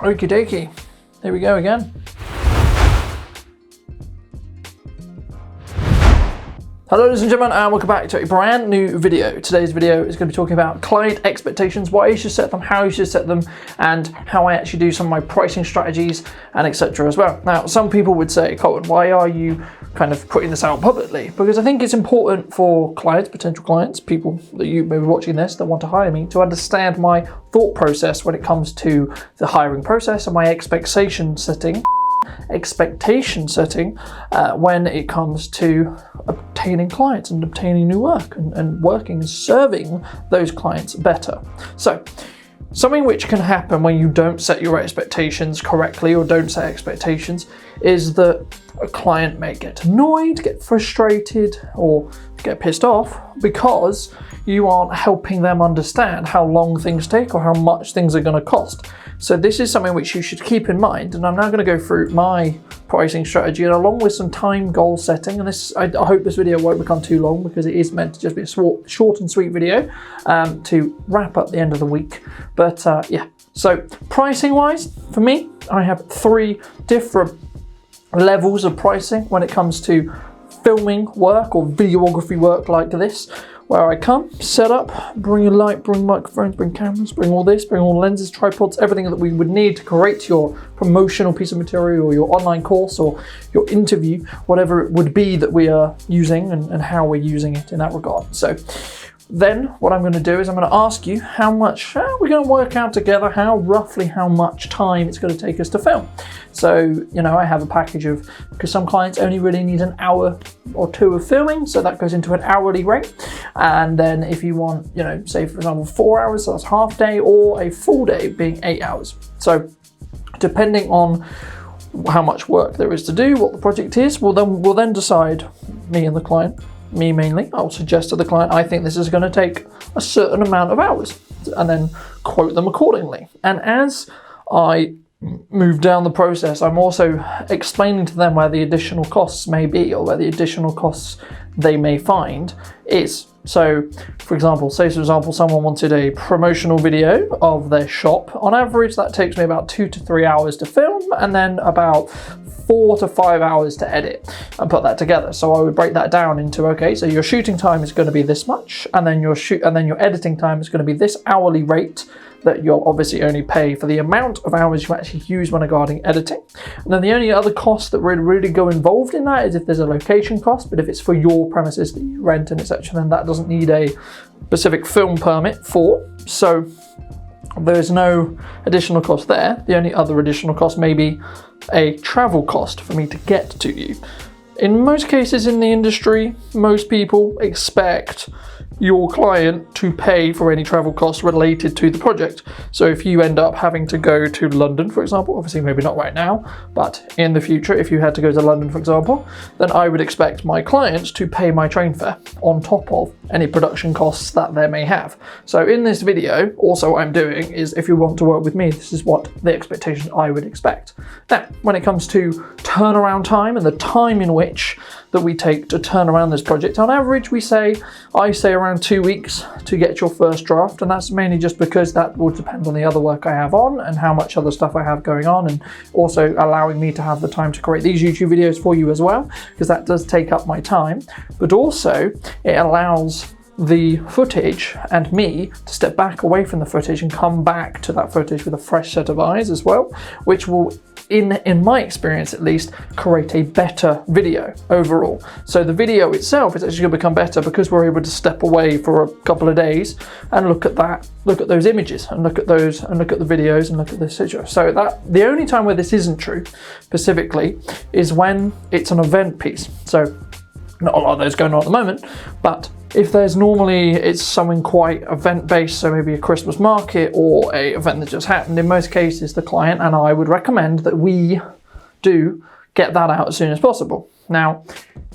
Okie dokie, here we go again. Hello ladies and gentlemen, and welcome back to a brand new video. Today's video is going to be talking about client expectations, why you should set them, how you should set them, and how I actually do some of my pricing strategies and etc. as well. Now, some people would say, Colin, why are you kind of putting this out publicly? Because I think it's important for clients, potential clients, people that you may be watching this that want to hire me, to understand my thought process when it comes to the hiring process and my expectation setting when it comes to obtaining clients and obtaining new work and working and serving those clients better. So something which can happen when you don't set your expectations correctly or don't set expectations is that a client may get annoyed, get frustrated, or get pissed off because you aren't helping them understand how long things take or how much things are going to cost. So this is something which you should keep in mind, and I'm now going to go through my pricing strategy and along with some time goal setting. And this, I hope this video won't become too long because it is meant to just be a short and sweet video to wrap up the end of the week. But yeah, so pricing wise, for me, I have 3 different levels of pricing when it comes to filming work or videography work like this, where I come, set up, bring a light, bring microphones, bring cameras, bring all this, bring all lenses, tripods, everything that we would need to create your promotional piece of material or your online course or your interview, whatever it would be that we are using and how we're using it in that regard. So then what I'm going to do is I'm going to ask you how much we're going to work out together, roughly how much time it's going to take us to film. So, you know, I have a package of, because some clients only really need an hour or 2 of filming, so that goes into an hourly rate. And then if you want, you know, say for example 4 hours, so that's half day, or a full day being 8 hours. So depending on how much work there is to do, what the project is, we'll then decide, me and the client, me mainly, I'll suggest to the client, I think this is going to take a certain amount of hours, and then quote them accordingly. And as I move down the process, I'm also explaining to them where the additional costs may be or where the additional costs they may find is. So, for example, someone wanted a promotional video of their shop. On average, that takes me about 2 to 3 hours to film and then about 4 to 5 hours to edit and put that together. So I would break that down into, okay, so your shooting time is going to be this much, and then your editing time is going to be this hourly rate that you'll obviously only pay for the amount of hours you actually use when regarding editing. And then the only other cost that would really go involved in that is if there's a location cost, but if it's for your premises that you rent and etc., then that doesn't need a specific film permit for. So there's no additional cost there. The only other additional cost may be a travel cost for me to get to you. In most cases in the industry, most people expect your client to pay for any travel costs related to the project. So if you end up having to go to London, for example, obviously maybe not right now, but in the future, if you had to go to London, for example, then I would expect my clients to pay my train fare on top of any production costs that they may have. So in this video, also what I'm doing is, if you want to work with me, this is what the expectation I would expect. Now, when it comes to turnaround time and the time in which that we take to turn around this project, on average, I say around 2 weeks to get your first draft, and that's mainly just because that will depend on the other work I have on and how much other stuff I have going on, and also allowing me to have the time to create these YouTube videos for you as well, because that does take up my time, but also it allows the footage and me to step back away from the footage and come back to that footage with a fresh set of eyes as well, which will, in my experience at least, create a better video overall. So the video itself is actually going to become better because we're able to step away for a couple of days and look at those images and look at the videos and look at the situation. So that the only time where this isn't true specifically is when it's an event piece. So not a lot of those going on at the moment, but if it's something quite event-based, so maybe a Christmas market or a event that just happened, in most cases the client and I would recommend that we do get that out as soon as possible. Now,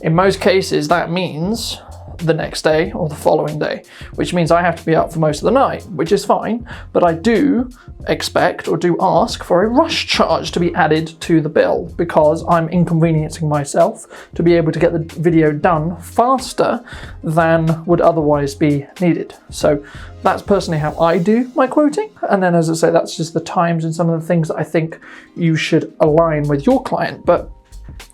in most cases that means the next day or the following day, which means I have to be up for most of the night, which is fine, but I do expect or do ask for a rush charge to be added to the bill because I'm inconveniencing myself to be able to get the video done faster than would otherwise be needed. So that's personally how I do my quoting. And then, as I say, that's just the times and some of the things that I think you should align with your client. But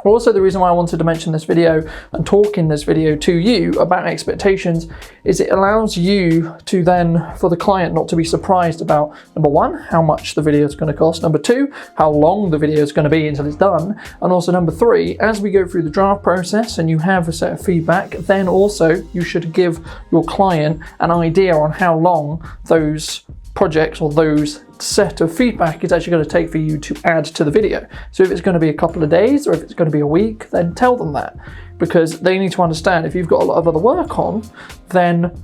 also, the reason why I wanted to mention this video and talk in this video to you about expectations is it allows you to then, for the client, not to be surprised about, number one, how much the video is going to cost, number two, how long the video is going to be until it's done, and also number three, as we go through the draft process and you have a set of feedback, then also you should give your client an idea on how long those projects or those set of feedback is actually going to take for you to add to the video. So if it's going to be a couple of days or if it's going to be a week, then tell them that, because they need to understand if you've got a lot of other work on, then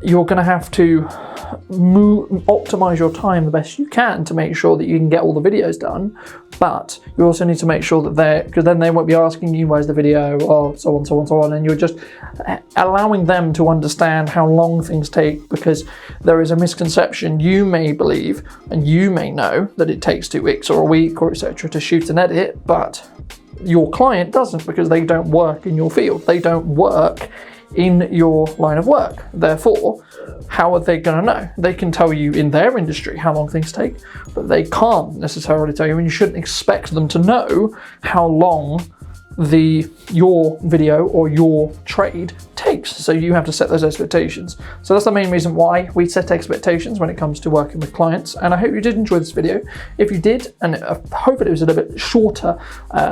you're going to have to optimize your time the best you can to make sure that you can get all the videos done. But you also need to make sure that because then they won't be asking you where's the video, or so on, so on, so on, and you're just allowing them to understand how long things take, because there is a misconception you may believe and you may know that it takes 2 weeks or a week or etc. to shoot and edit, but your client doesn't, because they don't work in your field, they don't work in your line of work. Therefore, how are they going to know? They can tell you in their industry how long things take, but they can't necessarily tell you, and you shouldn't expect them to know how long your video or your trade takes. So you have to set those expectations. So that's the main reason why we set expectations when it comes to working with clients. And I hope you did enjoy this video. If you did, and I hope it was a little bit shorter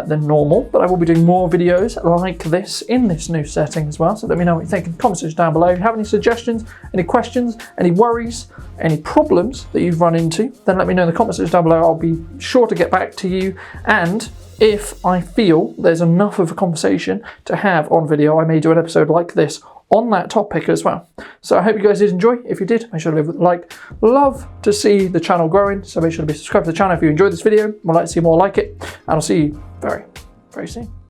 than normal, but I will be doing more videos like this in this new setting as well. So let me know what you think in the comment section down below. If you have any suggestions, any questions, any worries, any problems that you've run into, then let me know in the comment section down below. I'll be sure to get back to you. And if I feel there's enough of a conversation to have on video, I may do an episode like this on that topic as well. So I hope you guys did enjoy. If you did, make sure to leave a like. Love to see the channel growing, so make sure to be subscribed to the channel if you enjoyed this video. I'd like to see more like it, and I'll see you very, very soon.